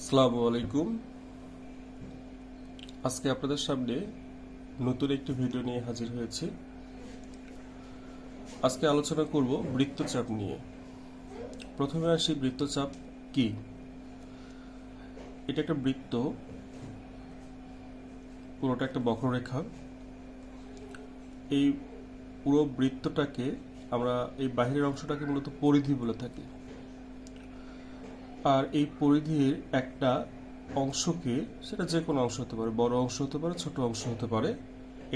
আসসালামু আলাইকুম। আজকে আপনাদের সামনে নতুন একটি ভিডিও নিয়ে হাজির হয়েছি। আজকে আলোচনা করব বৃত্তচাপ নিয়ে। প্রথমে আসি, বৃত্তচাপ কি? এটা একটা বৃত্ত, পুরোটা একটা বক্ররেখা। এই পুরো বৃত্তটাকে আমরা, এই বাহিরের অংশটাকে মূলত পরিধি বলে থাকি। আর এই পরিধির একটা অংশকে, সেটা যে কোনো অংশ হতে পারে, বড় অংশ হতে পারে, ছোট অংশ হতে পারে,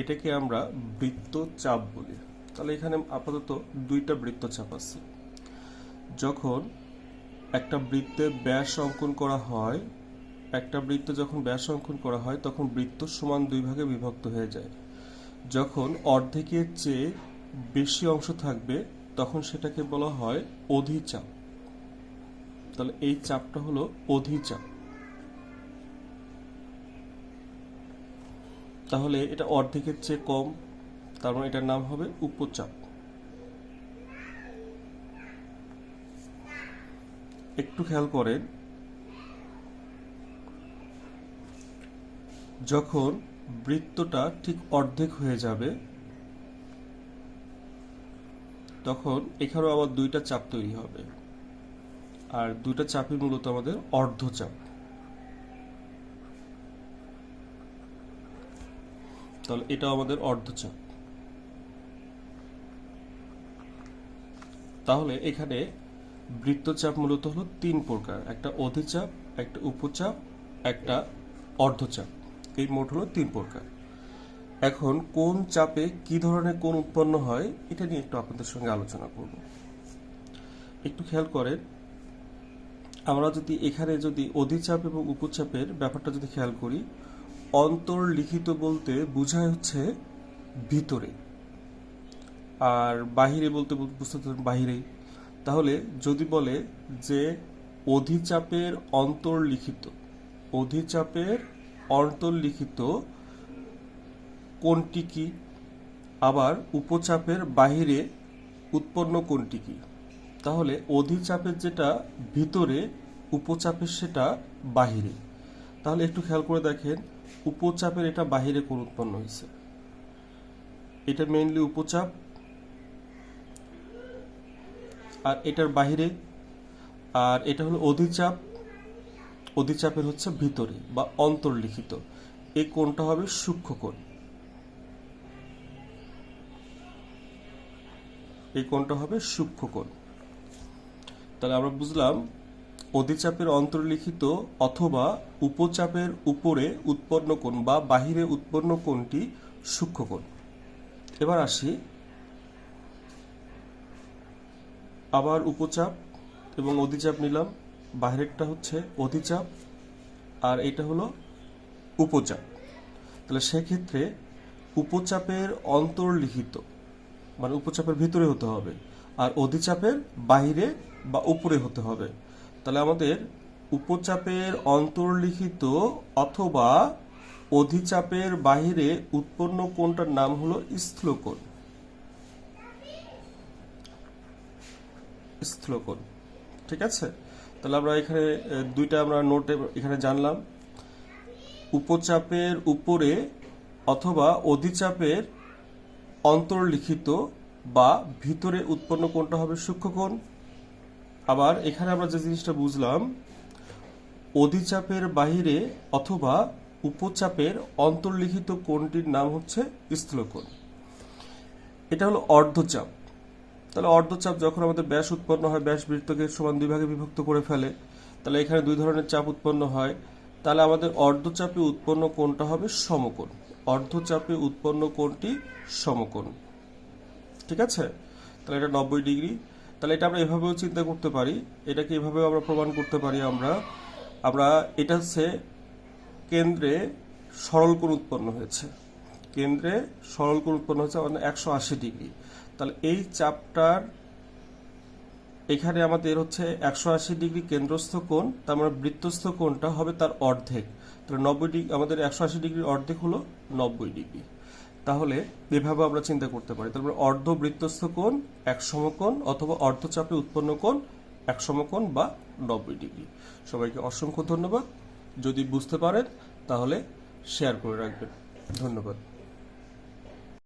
এটাকে আমরা বৃত্তচাপ বলি। তাহলে এখানে আপাতত দুইটা বৃত্তচাপ আছে। যখন একটা বৃত্তে ব্যাস অঙ্কন করা হয়, একটা বৃত্ত যখন ব্যাস অঙ্কন করা হয় তখন বৃত্ত সমান দুই ভাগে বিভক্ত হয়ে যায়। যখন অর্ধেকের চেয়ে বেশি অংশ থাকবে তখন সেটাকে বলা হয় অধিচাপ। তাহলে এই চাপটা হলো অধিচাপ। তাহলে এটা অর্ধেকের চেয়ে কম, তার মানে এটার নাম হবে উপচাপ। একটু খেয়াল করেন, যখন বৃত্তটা ঠিক অর্ধেক হয়ে যাবে তখন এখানেও আবার দুইটা চাপ তৈরি হবে, আর দুইটা চাপই মূলত আমাদের অর্ধচাপ। তাহলে এটা আমাদের অর্ধচাপ। তাহলে এখানে বৃত্তচাপ মূলত হলো তিন প্রকার, একটা অধিচাপ, একটা উপচাপ, একটা অর্ধচাপ। এই মোট হলো তিন প্রকার। এখন কোন চাপে কি ধরনের কোণ উৎপন্ন হয় এটা নিয়ে একটু আপনাদের সঙ্গে আলোচনা করব। একটু খেয়াল করেন, আমরা যদি এখানে যদি অধিচাপ এবং উপচাপের ব্যাপারটা যদি খেয়াল করি, অন্তর্লিখিত বলতে বোঝায় হচ্ছে ভিতরে, আর বাহিরে বলতে বুঝতে পারেন বাহিরেই। তাহলে যদি বলে যে অধিচাপের অন্তর্লিখিত, অধিচাপের অন্তর্লিখিত কোণটি কি, আবার উপচাপের বাহিরে উৎপন্ন কোণটি কি, তাহলে অধিচাপের যেটা ভিতরে, উপচাপের সেটা বাহিরে। তাহলে একটু খেয়াল করে দেখেন, উপচাপের এটা বাহিরে কোণ উৎপন্ন হয়েছে, এটা মেইনলি উপচাপ, আর এটার বাহিরে। আর এটা হলো অধিচাপ, অধিচাপের হচ্ছে ভিতরে বা অন্তর্লিখিত। এই কোণটা হবে সূক্ষ্ম কোণ, এই কোণটা হবে সূক্ষ্ম কোণ। তাহলে আমরা বুঝলাম অধিচাপের অন্তর্লিখিত অথবা উপচাপের উপরে উৎপন্ন কোণ বা বাহিরে উৎপন্ন কোণটি সূক্ষ্ম কোণ। এবার আসি, আবার উপচাপ এবং অধিচাপ নিলাম, বাহিরেরটা হচ্ছে অধিচাপ আর এটা হলো উপচাপ। তাহলে সেক্ষেত্রে উপচাপের অন্তর্লিখিত মানে উপচাপের ভিতরে হতে হবে, আর অধিচাপের বাহিরে বা উপরে হতে হবে। তাহলে আমাদের উপচাপের অন্তর্লিখিত অথবা অধিচাপের বাহিরে উৎপন্ন কোণটার নাম হলো স্থূলকোণ। স্থূলকোণ, ঠিক আছে। তাহলে আমরা এখানে দুইটা আমরা নোটে এখানে জানলাম, উপচাপের উপরে অথবা অধিচাপের অন্তর্লিখিত বা ভিতরে উৎপন্ন কোণটা হবে সূক্ষ্মকোণ। আবার এখানে আমরা যে জিনিসটা বুঝলাম, অধিচাপের বাহিরে অথবা উপচাপের অন্তর্লিখিত কোণটির নাম হচ্ছে স্থূলকোণ। এটা হলো অর্ধচাপ। তাহলে অর্ধচাপ যখন আমাদের ব্যাস উৎপন্ন হয়, ব্যাস বৃত্তকে সমান দুই ভাগে বিভক্ত করে ফেলে, তাহলে এখানে দুই ধরনের চাপ উৎপন্ন হয়। তাহলে আমাদের অর্ধচাপে উৎপন্ন কোণটা হবে সমকোণ, অর্ধচাপে উৎপন্ন কোণটি সমকোণ, ঠিক আছে। তাহলে এটা 90 ডিগ্রি। তাহলে এটা আমরা এভাবেও চিন্তা করতে পারি, এটাকে এভাবেও আমরা প্রমাণ করতে পারি। আমরা আমরা এটা হচ্ছে কেন্দ্রে সরল কোণ উৎপন্ন হয়েছে, কেন্দ্রে সরল কোণ উৎপন্ন হয়েছে মানে 180 ডিগ্রি। তাহলে এই চাপটার এখানে আমাদের হচ্ছে 180 ডিগ্রি কেন্দ্রস্থ কোণ, তার মানে বৃত্তস্থ কোণটা হবে তার অর্ধেক। তাহলে 90 ডিগ্রি, আমাদের 180 ডিগ্রির অর্ধেক হলো 90 ডিগ্রি। তাহলে এভাবে আমরা চিন্তা করতে পারি। তারপরে অর্ধ বৃত্তস্থ কোণ এক সমকোণ অথবা অর্ধচাপে উৎপন্ন কোণ এক সমকোণ বা 90 ডিগ্রি। সবাইকে অসংখ্য ধন্যবাদ। যদি বুঝতে পারেন তাহলে শেয়ার করে রাখবেন। ধন্যবাদ।